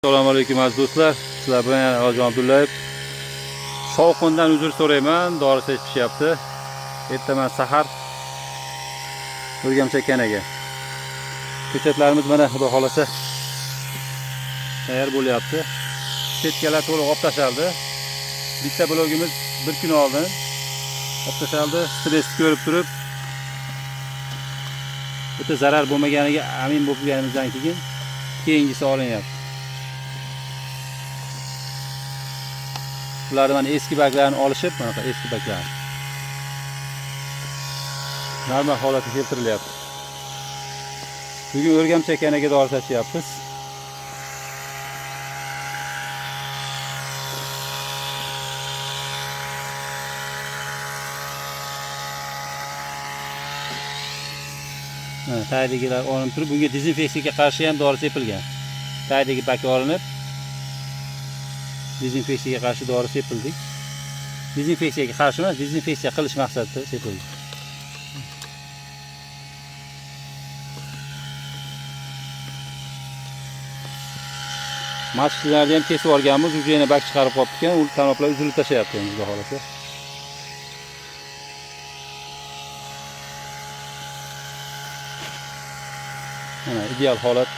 Assalomu alaykum aziz do'stlar. Sizlar bilan yana Hoji Abdullayev. Shovqindan uzr so'rayman. Dori sepishayapti. Ertaman sahar O'rgamcha kanaga. Ko'chatlarimiz mana xudo xolasa tayyor bo'lyapti. Ketkalar to'liq olib tashaldi. Bitta blogimiz bir kun oldin olib tashaldi. Stress ko'rib turib o'ta zarar bo'lmaganiga amin bo'lganimizdan keyin keyingisi olinyapti. Ularni mana eski baklarni olishib, mana eski baklar normal holatga keltirilyapti. Bugun O'rgamcha kanaga dori tashlayapmiz. Taydigilar olinib turib, bunga dezinfeksiyaga qarshi ham dori sepilgan. Taydigi bak olinib, dezinfeksiyaga qarshi dori sepildik. Dezinfeksiyaga qarshi emas, dezinfeksiya qilish maqsadida sepildi. Mashinalarni ham kesib olganmiz, uje yana bak chiqarib qolib ekan, u tanoplar uzilib tashlayapti endi xudo xolasa. Mana ideal holat.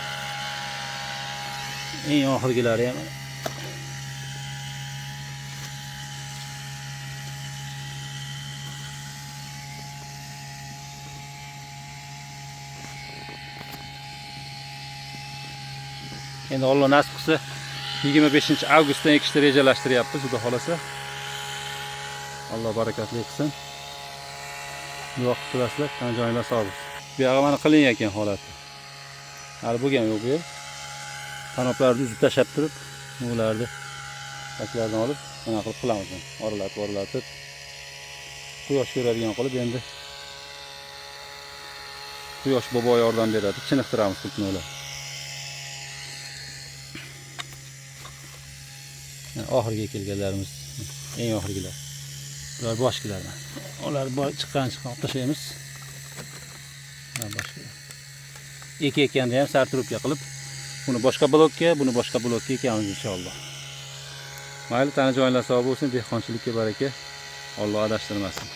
Eng oxirgilari ham endi Alloh nasib qilsa 25-avgustdan ekishni rejalashtiryapmiz, xudo xolasa. Alloh barakatli qilsin. Duo qilasizlar, tan joyinglar sog' bo'lsin. Bu yoqqa mana qilingan ekan holati. Hali bo'lgan yo'q bu yer. Tanoplarni uzib tashlab turib, ularni baklardan olib, mana qilib qilamiz. Oralatib, quyosh ko'radigan qilib endi quyosh bobo yordam beradi. Chiniqtiramiz butun ular. Oxirga kelganlarimiz, eng oxirgilar. Bular boshqilardan. Ular chiqqan tashlaymiz. Boshqilar. Ekanda ham sartrubka qilib, buni boshqa blokka, buni boshqa blokka ekamiz inshaalloh. Mayli, tana joyinglar sog' bo'lsin, dehqonchilikka baraka. Alloh adashtirmasin.